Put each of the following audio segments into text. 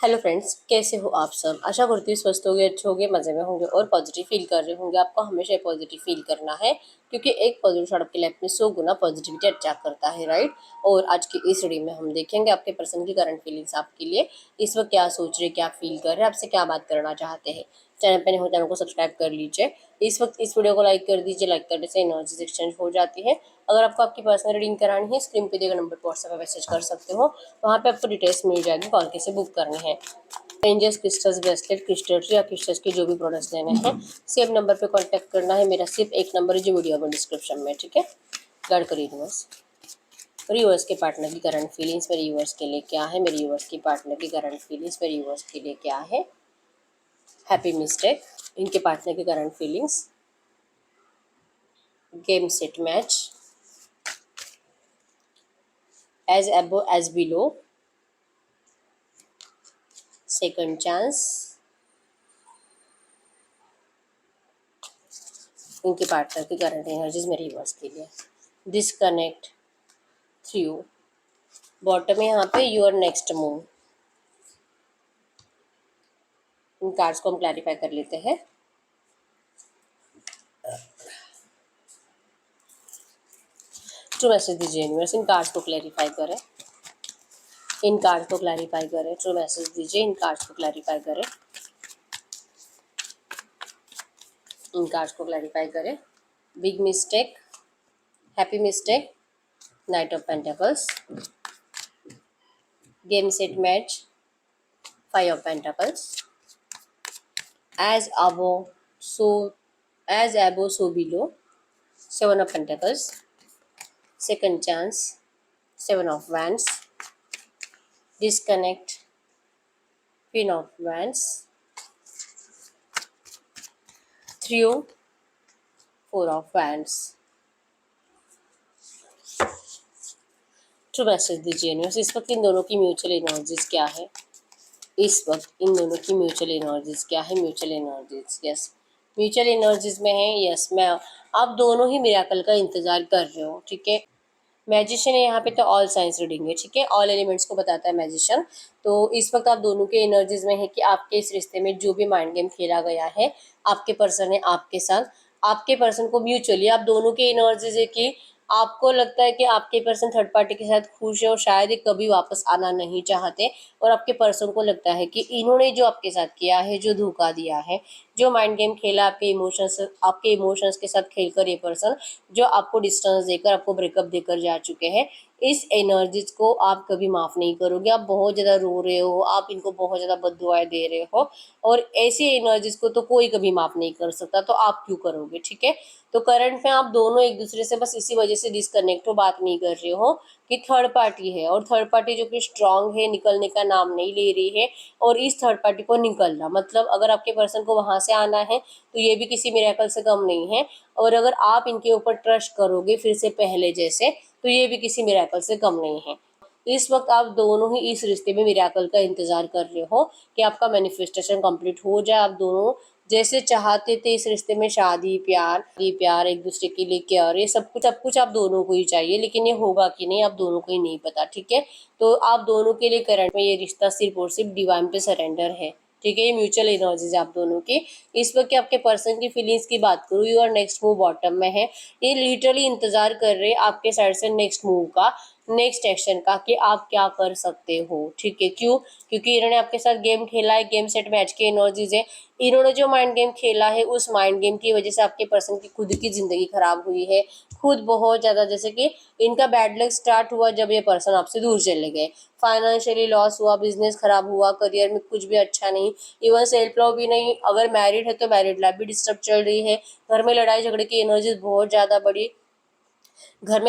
Hello friends, कैसे हो आप सब। आशा करती हूँ स्वस्थ होंगे, अच्छे होंगे, मज़े में होंगे और पॉजिटिव फील कर रहे होंगे। आपको हमेशा पॉजिटिव फील करना है क्योंकि एक पॉजिटिव शॉट आपकी लाइफ में 100 गुना पॉजिटिविटी अट्रैक्ट करता है, राइट। और आज की इस वीडियो में हम देखेंगे आपके पर्सन की करंट फीलिंग्स आपके लिए इस वक्त क्या सोच रहे, क्या फील कर रहे हैं, आपसे क्या बात करना चाहते हैं। चैनल पर नहीं हो चैनल को सब्सक्राइब कर लीजिए। इस वक्त इस वीडियो को लाइक कर दीजिए। लाइक करने से एनर्जीज एक्सचेंज हो जाती है। अगर आपको आपकी पर्सनल रीडिंग करानी है, स्क्रीन पे दिए गए नंबर पर व्हाट्सएप पर मैसेज कर सकते हो। वहाँ पे आपको डिटेल्स मिल जाएगी, कॉल कैसे बुक करनी है। रेंजर्स क्रिस्टल्स, ब्रेसलेट, क्रिस्टल्स या क्रिस्टल्स के जो भी प्रोडक्ट्स लेने हैं, सेम नंबर पे कांटेक्ट करना है। मेरा सिर्फ एक नंबर है जो वीडियो में डिस्क्रिप्शन में, ठीक है। गाइड करिए यूनिवर्स। मेरे यूवर्स के पार्टनर की करंट फीलिंग्स मेरे यूवर्स के लिए क्या है। मेरे यूवर्स की पार्टनर की करंट फीलिंग्स मेरे यूवर्स के लिए क्या है। हैप्पी मिस्टेक, इनके पार्टनर की current feelings. Game set match, as above as below, second chance, इनके पार्टनर की करंट एनर्जीज मेरे यूवर्स के लिए। डिस्कनेक्ट थ्रू, बॉटम में यहाँ पे योर नेक्स्ट मूव। इन कार्ड्स को हम क्लैरिफाई कर लेते हैं। ट्रू मैसेज दीजिए यूनिवर्स, इन कार्ड्स को क्लैरिफाई करें। इन कार्ड्स को क्लैरिफाई करें। ट्रू मैसेज दीजिए, इन कार्ड्स को क्लैरिफाई करें। इन कार्ड्स को क्लैरिफाई करें। Big mistake, happy mistake, knight of pentacles, game set match, five of pentacles, as above so as above so below, seven of pentacles, second chance, seven of wands, disconnect, queen of wands, through, four of wands. True message दीजिए universe, इस वक्त इन दोनों की mutual energies क्या है। इस वक्त इन दोनों की म्यूचुअल एनर्जीज क्या है। Mutual energies, yes, mutual energies में है। यस, मैं आप दोनों ही मिराकल का इंतजार कर रहे हो, ठीक है। मैजिशियन है यहाँ पे, तो ऑल साइंस रीडिंग है, ठीक है। ऑल एलिमेंट्स को बताता है मैजिशियन। तो इस वक्त आप दोनों के एनर्जीज में है कि आपके इस रिश्ते में जो भी माइंड गेम खेला गया है, आपके पर्सन है आपके साथ, आपके पर्सन को म्यूचुअली आप दोनों के एनर्जीज है कि आपको लगता है कि आपके पर्सन थर्ड पार्टी के साथ खुश है और शायद ये कभी वापस आना नहीं चाहते। और आपके पर्सन को लगता है कि इन्होंने जो आपके साथ किया है, जो धोखा दिया है, जो माइंड गेम खेला आपके इमोशंस के साथ खेलकर, ये पर्सन जो आपको डिस्टेंस देकर, आपको ब्रेकअप देकर जा चुके हैं, इस एनर्जीज को आप कभी माफ़ नहीं करोगे। आप बहुत ज़्यादा रो रहे हो, आप इनको बहुत ज़्यादा बद्दुआएं दे रहे हो और ऐसी एनर्जीज को तो कोई कभी माफ़ नहीं कर सकता, तो आप क्यों करोगे, ठीक है। तो करंट में आप दोनों एक दूसरे से बस इसी वजह से डिसकनेक्ट हो, बात नहीं कर रहे हो कि थर्ड पार्टी है और थर्ड पार्टी जो कि स्ट्रांग है, निकलने का नाम नहीं ले रही है। और इस थर्ड पार्टी को निकलना मतलब अगर आपके पर्सन को वहां से आना है तो ये भी किसी मिरेकल से कम नहीं है। और अगर आप इनके ऊपर ट्रस्ट करोगे फिर से पहले जैसे, तो ये भी किसी मिरेकल से कम नहीं है। इस वक्त आप दोनों ही इस रिश्ते में मिरेकल का इंतजार कर रहे हो कि आपका मैनिफेस्टेशन कंप्लीट हो जाए। आप दोनों जैसे चाहते थे इस रिश्ते में, शादी, प्यार, ये प्यार, एक दूसरे के लिए केयर, ये सब कुछ आप दोनों को ही चाहिए, लेकिन ये होगा कि नहीं आप दोनों को ही नहीं पता, ठीक है। तो आप दोनों के लिए करंट में ये रिश्ता सिर्फ और सिर्फ डिवाइन पे सरेंडर है, ठीक है। ये म्यूचुअल एनर्जीज आप दोनों की। इस वक्त आपके पर्सन की फीलिंग्स की बात करूँ, योर नेक्स्ट मूव बॉटम में है। ये लिटरली इंतजार कर रहे आपके साइड से नेक्स्ट मूव का, नेक्स्ट एक्शन का, कि आप क्या कर सकते हो, ठीक है। क्यों? क्योंकि इन्होंने आपके साथ गेम खेला है, गेम सेट मैच की एनर्जीज है। इन्होंने जो माइंड गेम खेला है, उस माइंड गेम की वजह से आपके पर्सन की खुद की जिंदगी खराब हुई है, खुद बहुत ज्यादा। जैसे कि इनका बैड लक स्टार्ट हुआ जब ये पर्सन आपसे दूर चले गए, फाइनेंशियली लॉस हुआ, बिजनेस खराब हुआ, करियर में कुछ भी अच्छा नहीं, इवन सेल्फ लव भी नहीं। अगर मैरिड है तो मैरिड लाइफ भी डिस्टर्ब चल रही है। घर में लड़ाई झगड़े की एनर्जीज बहुत ज्यादा बढ़ी, घर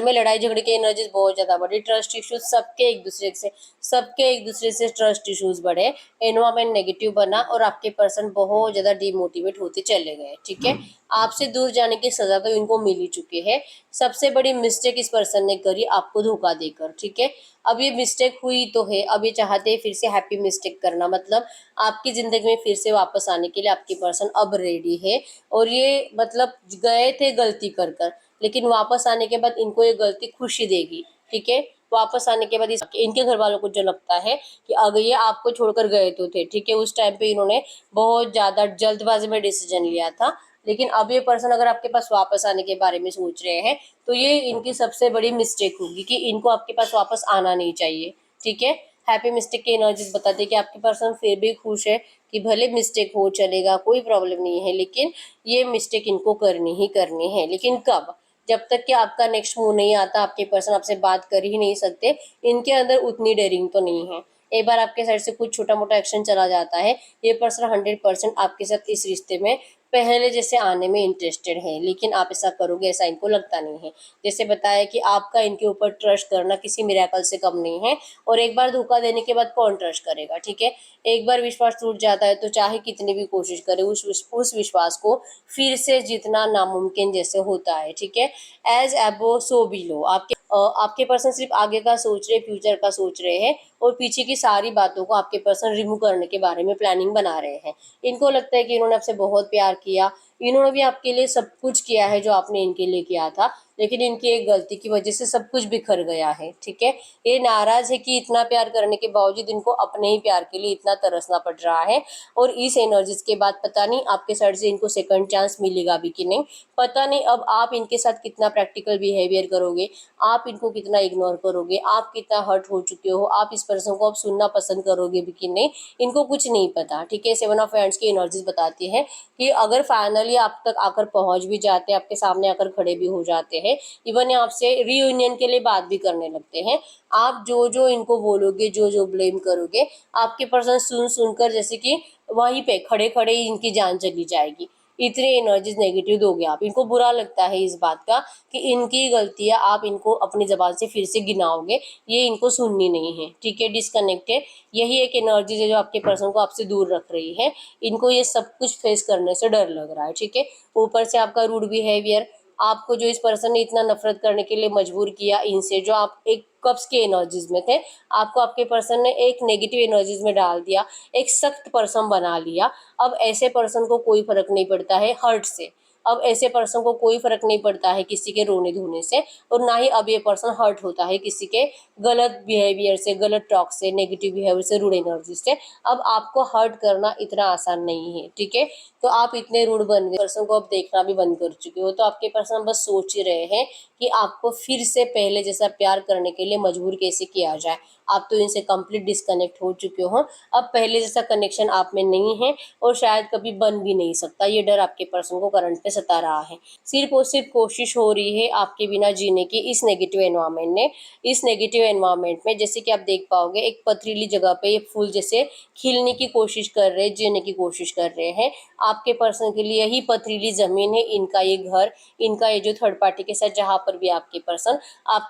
में लड़ाई झगड़े की एनर्जीज बहुत ज्यादा बढ़ी। ट्रस्ट इश्यूज सबके एक दूसरे से ट्रस्ट इश्यूज बढ़े, एनवायरमेंट नेगेटिव बना और आपके पर्सन बहुत ज्यादा डिमोटिवेट होते चले गए, ठीक है। आपसे दूर जाने की सजा तो इनको मिल ही चुकी है। सबसे बड़ी मिस्टेक इस पर्सन ने करी आपको धोखा देकर, ठीक है। अब ये मिस्टेक हुई तो है, अब ये चाहते हैं फिर से हैप्पी मिस्टेक करना, मतलब आपकी जिंदगी में फिर से वापस आने के लिए आपकी पर्सन अब रेडी है। और ये मतलब गए थे गलती कर कर, लेकिन वापस आने के बाद इनको ये गलती खुशी देगी, ठीक है। वापस आने के बाद इनके घर वालों को जो लगता है कि अगर ये आपको छोड़कर गए तो थे, ठीक है, उस टाइम पे इन्होंने बहुत ज्यादा जल्दबाजी में डिसीजन लिया था, लेकिन अब ये पर्सन अगर आपके पास वापस आने के बारे में सोच रहे हैं तो ये इनकी सबसे बड़ी मिस्टेक होगी कि इनको आपके पास वापस आना नहीं चाहिए, ठीक है। हैप्पी मिस्टेक की एनर्जीज बताते हैं कि आपके पर्सन फिर भी खुश है कि भले मिस्टेक हो चलेगा, कोई प्रॉब्लम नहीं है, लेकिन ये मिस्टेक इनको करनी ही करनी है। लेकिन कब? जब तक कि आपका नेक्स्ट मूव नहीं आता, आपके पर्सन आपसे बात कर ही नहीं सकते, इनके अंदर उतनी डेयरिंग तो नहीं है। एक बार आपके साइड से कुछ छोटा मोटा एक्शन चला जाता है, ये पर्सन 100% आपके साथ इस रिश्ते में पहले जैसे आने में इंटरेस्टेड है, लेकिन आप ऐसा करोगे ऐसा इनको लगता नहीं है। जैसे बताया कि आपका इनके ऊपर ट्रस्ट करना किसी मिरेकल से कम नहीं है, और एक बार धोखा देने के बाद कौन ट्रस्ट करेगा, ठीक है। एक बार विश्वास टूट जाता है तो चाहे कितनी भी कोशिश करे उस विश्वास को फिर से जीतना नामुमकिन जैसे होता है, ठीक है। एज एबो सो बिलो, आपके पर्सन सिर्फ आगे का सोच रहे, फ्यूचर का सोच रहे हैं, और पीछे की सारी बातों को आपके पर्सन रिमूव करने के बारे में प्लानिंग बना रहे हैं। इनको लगता है कि इन्होंने आपसे बहुत प्यार किया, इन्होंने भी आपके लिए सब कुछ किया है जो आपने इनके लिए किया था, लेकिन इनकी एक गलती की वजह से सब कुछ बिखर गया है, ठीक है। ये नाराज है कि इतना प्यार करने के बावजूद इनको अपने ही प्यार के लिए इतना तरसना पड़ रहा है, और इस एनर्जीज के बाद पता नहीं आपके साइड से इनको सेकंड चांस मिलेगा भी कि नहीं, पता नहीं। अब आप इनके साथ कितना प्रैक्टिकल बिहेवियर करोगे, आप इनको कितना इग्नोर करोगे, आप कितना हर्ट हो चुके हो, आप इस पर्सन को अब सुनना पसंद करोगे भी कि नहीं, इनको कुछ नहीं पता, ठीक है। 7 ऑफ हैंड्स की एनर्जीज बताती है कि अगर फाइनली आप तक आकर पहुंच भी जाते हैं, आपके सामने आकर खड़े भी हो जाते हैं, इवन आपसे रीयूनियन के लिए बात भी करने लगते हैं, आप जो जो इनको बोलोगे, जो जो ब्लेम करोगे, आपके पर्सन सुन सुनकर जैसे कि वहीं पे खड़े खड़े ही इनकी जान चली जाएगी। इतने एनर्जीज नेगेटिव दोगे आप, इनको बुरा लगता है इस बात का कि इनकी गलतियां आप इनको अपनी जबान से फिर से गिनाओगे, ये इनको सुननी नहीं है, ठीक है। डिस्कनेक्ट है, यही एक एनर्जी है जो आपके पर्सन को आपसे दूर रख रही है। इनको ये सब कुछ फेस करने से डर लग रहा है, ठीक है। ऊपर से आपका रूड बिहेवियर, आपको जो इस पर्सन ने इतना नफरत करने के लिए मजबूर किया इनसे, जो आप एक कब्ज के एनर्जीज में थे, आपको आपके पर्सन ने एक नेगेटिव एनर्जीज में डाल दिया, एक सख्त पर्सन बना लिया। अब ऐसे पर्सन को कोई फर्क नहीं पड़ता है हर्ट से, अब ऐसे पर्सन को कोई फर्क नहीं पड़ता है किसी के रोने धोने से, और ना ही अब ये पर्सन हर्ट होता है किसी के गलत बिहेवियर से, गलत टॉक से, नेगेटिव बिहेवियर से, रूड एनर्जी से। अब आपको हर्ट करना इतना आसान नहीं है, ठीक है। तो आप इतने रूड बन गए, पर्सन को अब देखना भी बंद कर चुके हो, तो आपके पर्सन बस सोच ही रहे हैं कि आपको फिर से पहले जैसा प्यार करने के लिए मजबूर कैसे किया जाए। आप तो इनसे कंप्लीट डिस्कनेक्ट हो चुके हो, अब पहले जैसा कनेक्शन आप में नहीं है, और शायद कभी बन भी नहीं सकता। ये डर आपके पर्सन को करंट पे सता रहा है। सिर्फ और सिर्फ कोशिश हो रही है आपके बिना जीने की इस नेगेटिव एनवायरनमेंट ने। इस नेगेटिव एनवायरनमेंट में जैसे कि आप देख पाओगे, एक पथरीली जगह पे ये फूल जैसे खिलने की कोशिश कर रहे हैं, जीने की कोशिश कर रहे हैं। आपके पर्सन के लिए यही पथरीली जमीन है, इनका ये घर, इनका ये जो थर्ड पार्टी के साथ जहाँ पर भी आपके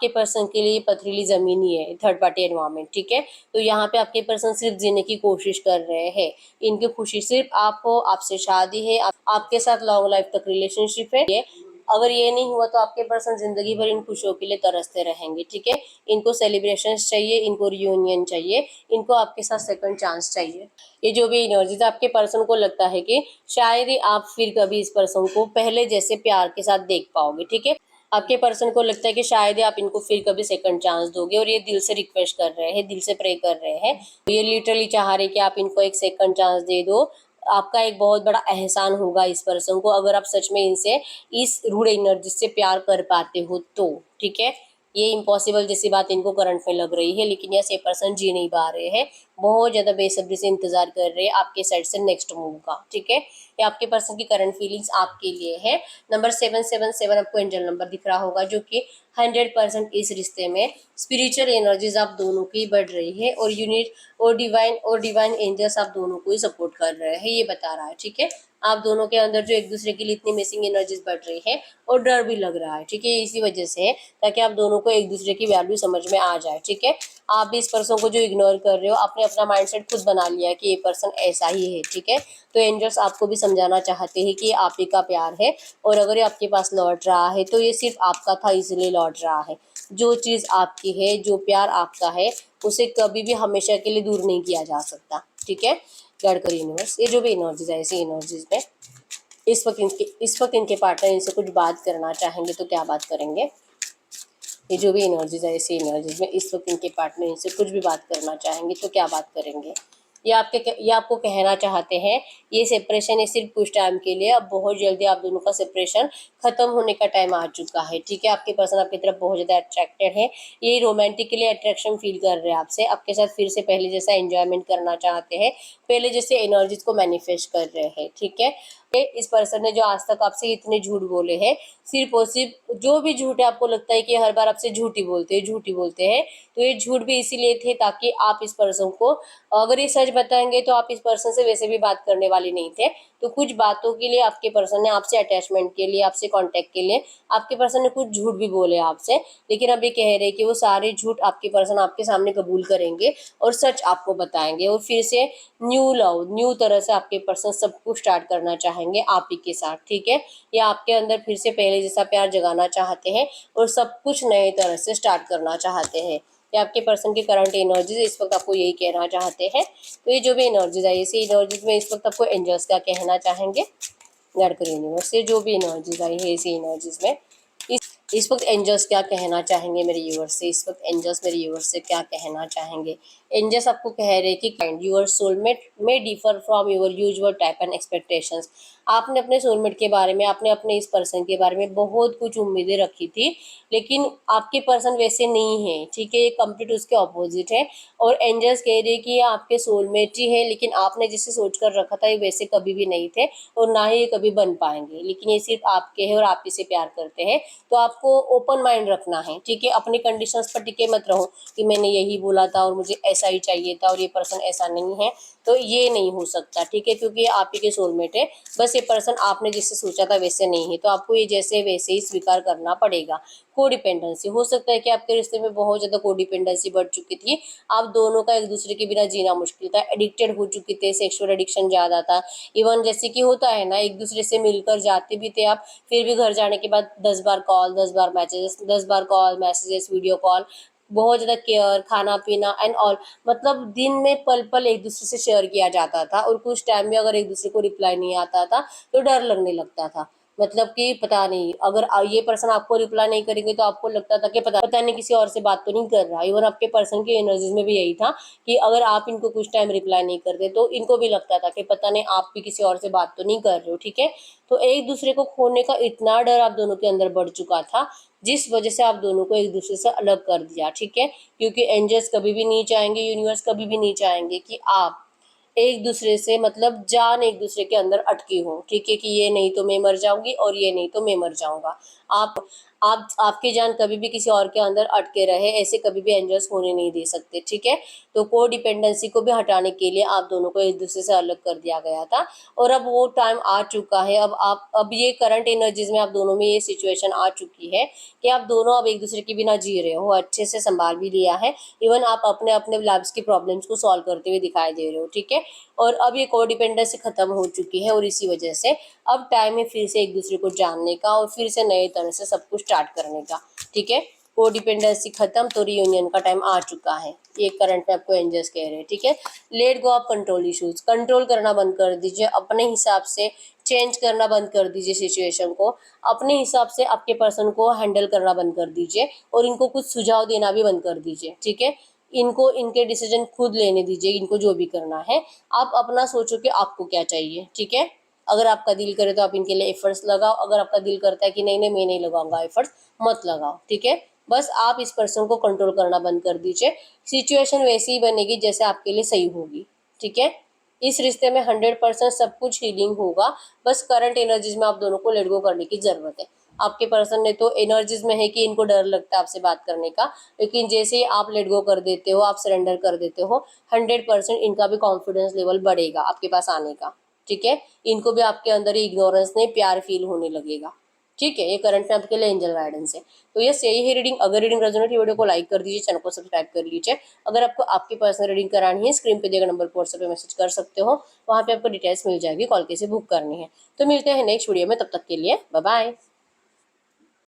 पर्सन के लिए पथरीली जमीन ही है, थर्ड पार्टी एनवायरनमेंट, ठीक है। तो यहाँ पे आपके पर्सन सिर्फ जीने की कोशिश कर रहे हैं, इनकी खुशी सिर्फ आप हो, आपसे शादी है, आपके साथ लॉन्ग लाइफ तक रिलेशनशिप है। अगर ये नहीं हुआ तो आपके पर्सन जिंदगी भर इन खुशियों के लिए तरसते रहेंगे, ठीक है। इनको सेलिब्रेशन चाहिए, इनको रियूनियन चाहिए, इनको आपके साथ सेकंड चांस चाहिए। ये जो भी एनर्जीज आपके पर्सन को लगता है कि शायद ही आप फिर कभी इस पर्सन को पहले जैसे प्यार के साथ देख पाओगे, ठीक है। आपके पर्सन को लगता है कि शायद ही आप इनको फिर कभी सेकंड चांस दोगे, और ये दिल से रिक्वेस्ट कर रहे हैं, दिल से प्रे कर रहे हैं, ये लिटरली चाह रहे हैं कि आप इनको एक सेकंड चांस दे दो। आपका एक बहुत बड़ा एहसान होगा इस पर्सन को अगर आप सच में इनसे इस रूड एनर्जी से प्यार कर पाते हो तो, ठीक है। ये इम्पॉसिबल जैसी बात इनको करंट में लग रही है, लेकिन ये पर्सन जी नहीं पा रहे हैं, बहुत ज्यादा बेसब्री से इंतजार कर रहे हैं आपके साइड से नेक्स्ट मूव का, ठीक है। ये आपके पर्सन की करंट फीलिंग्स आपके लिए है। नंबर 777 आपको एंजल नंबर दिख रहा होगा, जो कि 100% इस रिश्ते में स्पिरिचुअल एनर्जीज आप दोनों की बढ़ रही है, और यूनिट और डिवाइन एंजल्स आप दोनों को ही सपोर्ट कर रहे हैं, ये बता रहा है, ठीक है। आप दोनों के अंदर जो एक दूसरे के लिए इतनी मिसिंग एनर्जीज बढ़ रही है, और डर भी लग रहा है, ठीक है, इसी वजह से है, ताकि आप दोनों को एक दूसरे की वैल्यू समझ में आ जाए, ठीक है। आप भी इस पर्सन को जो इग्नोर कर रहे हो, आपने अपना माइंडसेट खुद बना लिया कि ये पर्सन ऐसा ही है, ठीक है। तो एंजल्स आपको भी समझाना चाहते हैं कि ये आप ही का प्यार है, और अगर ये आपके पास लौट रहा है तो ये सिर्फ आपका था, इसलिए लौट रहा है। जो चीज़ आपकी है, जो प्यार आपका है, उसे कभी भी हमेशा के लिए दूर नहीं किया जा सकता, ठीक है। गाइड करिए यूनिवर्स, ये जो भी एनर्जीज है, ऐसी एनर्जीज में इस वक्त इनके पार्टनर इनसे कुछ बात करना चाहेंगे तो क्या बात करेंगे। ये जो भी एनर्जीज है, ऐसी एनर्जीज में इस वक्त इनके पार्टनर इनसे कुछ भी बात करना चाहेंगे तो क्या बात करेंगे? ये आपको कहना चाहते हैं ये सेपरेशन है सिर्फ कुछ टाइम के लिए, अब बहुत जल्दी आप दोनों का सेपरेशन खत्म होने का टाइम आ चुका है। ठीक है, आपके पर्सन आपकी तरफ बहुत ज़्यादा अट्रैक्टेड है, ये रोमांटिकली अट्रैक्शन फील कर रहे हैं आपसे, आपके साथ फिर से पहले जैसा एंजॉयमेंट करना चाहते हैं, पहले जैसे एनर्जीज को मैनिफेस्ट कर रहे हैं। ठीक है, इस पर्सन ने जो आज तक आपसे इतने झूठ बोले हैं, सिर्फ और सिर्फ जो भी झूठ है, आपको लगता है कि हर बार आपसे झूठी बोलते हैं, तो ये झूठ भी इसीलिए थे ताकि आप इस पर्सन को, अगर ये सच बताएंगे तो आप इस पर्सन से वैसे भी बात करने वाले नहीं थे, तो कुछ बातों के लिए आपके पर्सन ने आपसे अटैचमेंट के लिए, आपसे कांटेक्ट के लिए आपके पर्सन ने कुछ झूठ भी बोले आपसे, लेकिन अब ये कह रहे हैं कि वो सारे झूठ आपके पर्सन आपके सामने कबूल करेंगे और सच आपको बताएंगे, और फिर से न्यू लव, न्यू तरह से आपके पर्सन सब कुछ स्टार्ट करना चाहेंगे आप ही के साथ। ठीक है, या आपके अंदर फिर से पहले जैसा प्यार जगाना चाहते हैं और सब कुछ नए तरह से स्टार्ट करना चाहते हैं। या आपके पर्सन की करंट एनर्जीज इस वक्त आपको यही कहना चाहते हैं। तो ये जो भी एनर्जीज है, इसी एनर्जीज में इस वक्त आपको एंजल्स क्या कहना चाहेंगे, गॉड यूनिवर्स से जो भी एनर्जीज आई है इसी एनर्जीज में इस वक्त एंजल्स क्या कहना चाहेंगे मेरे व्यूअर्स से, इस वक्त एंजल्स मेरे व्यूअर्स से क्या कहना चाहेंगे? एंजल्स आपको कह रहे हैं कि काइंड योर सोलमेट में differ from your usual type and expectations. आपने अपने सोलमेट के बारे में, आपने अपने इस पर्सन के बारे में बहुत कुछ उम्मीदें रखी थी, लेकिन आपके पर्सन वैसे नहीं है। ठीक है, ये कंप्लीट उसके ऑपोजिट है, और एंजल्स कह रहे हैं कि ये आपके सोलमेट ही है, लेकिन आपने जिसे सोच कर रखा था ये वैसे कभी भी नहीं थे और ना ही ये कभी बन पाएंगे, लेकिन ये सिर्फ आपके हैं और आप इसे प्यार करते हैं। तो आपको ओपन माइंड रखना है। ठीक है, अपनी कंडीशंस पर टिके मत रहो कि मैंने यही बोला था और मुझे ऐसा ही चाहिए था और ये पर्सन ऐसा नहीं है, तो ये नहीं हो सकता। ठीक है, क्योंकि ये आप ही के सोलमेट है, बस ये पर्सन आपने जिससे सोचा था वैसे नहीं है, तो आपको ये जैसे वैसे ही स्वीकार करना पड़ेगा। कोडिपेंडेंसी हो सकता है कि आपके रिश्ते में बहुत ज़्यादा कोडिपेंडेंसी बढ़ चुकी थी, आप दोनों का एक दूसरे के बिना जीना मुश्किल था, एडिक्टेड हो चुके थे, सेक्सुअल एडिक्शन ज़्यादा था। इवन जैसे कि होता है ना, एक दूसरे से मिलकर जाते भी थे आप, फिर भी घर जाने के बाद 10 बार कॉल, 10 बार मैसेजेस, 10 बार कॉल मैसेजेस, वीडियो कॉल, बहुत ज़्यादा केयर, खाना पीना एंड ऑल, मतलब दिन में पल पल एक दूसरे से शेयर किया जाता था, और कुछ टाइम में अगर एक दूसरे को रिप्लाई नहीं आता था तो डर लगने लगता था। मतलब कि पता नहीं, अगर ये पर्सन आपको रिप्लाई नहीं करेंगे तो आपको लगता था कि पता नहीं किसी और से बात तो नहीं कर रहा। इवन आपके पर्सन की एनर्जीज में भी यही था कि अगर आप इनको कुछ टाइम रिप्लाई नहीं करते तो इनको भी लगता था कि पता नहीं आप भी किसी और से बात तो नहीं कर रहे हो। ठीक है, तो एक दूसरे को खोने का इतना डर आप दोनों के अंदर बढ़ चुका था, जिस वजह से आप दोनों को एक दूसरे से अलग कर दिया। ठीक है, क्योंकि एंजल्स कभी भी नहीं चाहेंगे, यूनिवर्स कभी भी नहीं चाहेंगे कि आप एक दूसरे से, मतलब जान एक दूसरे के अंदर अटकी हो। ठीक है, कि ये नहीं तो मैं मर जाऊंगी और ये नहीं तो मैं मर जाऊंगा। आपकी जान कभी भी किसी और के अंदर अटके रहे, ऐसे कभी भी एंजल्स होने नहीं दे सकते। ठीक है, तो को डिपेंडेंसी को भी हटाने के लिए आप दोनों को एक दूसरे से अलग कर दिया गया था, और अब वो टाइम आ चुका है। अब ये करंट एनर्जीज में आप दोनों में ये सिचुएशन आ चुकी है कि आप दोनों अब एक दूसरे के बिना जी रहे हो, अच्छे से संभाल भी लिया है। इवन आप अपने अपने लाइफ्स की प्रॉब्लम्स को सॉल्व करते हुए दिखाई दे रहे हो। ठीक है, और अब ये कोडिपेंडेंसी खत्म हो चुकी है, और इसी वजह से अब टाइम है फिर से एक दूसरे को जानने का और फिर से नए तरह से सब कुछ स्टार्ट करने का। ठीक है, कोडिपेंडेंसी खत्म, तो रियूनियन का टाइम आ चुका है, ये करंट में आपको एंजल्स कह रहे हैं। ठीक है, let go of control issues, control करना बंद कर दीजिए, अपने हिसाब से चेंज करना बंद कर दीजिए सिचुएशन को, अपने हिसाब से आपके पर्सन को हैंडल करना बंद कर दीजिए, और इनको कुछ सुझाव देना भी बंद कर दीजिए। ठीक है, इनको इनके डिसीजन खुद लेने दीजिए, इनको जो भी करना है। आप अपना सोचो कि आपको क्या चाहिए। ठीक है, अगर आपका दिल करे तो आप इनके लिए एफर्ट्स लगाओ, अगर आपका दिल करता है कि नहीं नहीं मैं नहीं लगाऊंगा एफर्ट्स, मत लगाओ। ठीक है, बस आप इस पर्सन को कंट्रोल करना बंद कर दीजिए, सिचुएशन वैसी ही बनेगी जैसे आपके लिए सही होगी। ठीक है, इस रिश्ते में 100% सब कुछ हीलिंग होगा, बस करंट एनर्जीज में आप दोनों को लेट गो करने की जरूरत है। आपके पर्सन ने तो एनर्जीज में है कि इनको डर लगता है आपसे बात करने का, लेकिन जैसे ही आप लेट गो कर देते हो, आप सरेंडर कर देते हो, 100% इनका भी कॉन्फिडेंस लेवल बढ़ेगा आपके पास आने का। ठीक है, इनको भी आपके अंदर ही इग्नोरेंस नहीं प्यार फील होने लगेगा। ठीक है, ये करंट में आपके लिए एंजल गाइडेंस है। तो ये यही है रीडिंग। अगर रीडिंग रेजोनेट, वीडियो को लाइक कर दीजिए, चैनल को सब्सक्राइब कर लीजिए। अगर आपको आपकी पर्सनल रीडिंग करानी है, स्क्रीन पे दिए गए नंबर पर व्हाट्सएप पे मैसेज कर सकते हो, वहाँ पे आपको डिटेल्स मिल जाएगी, कॉल कैसे बुक करनी है। तो मिलते हैं नेक्स्ट वीडियो में, तब तक के लिए बाय बाय।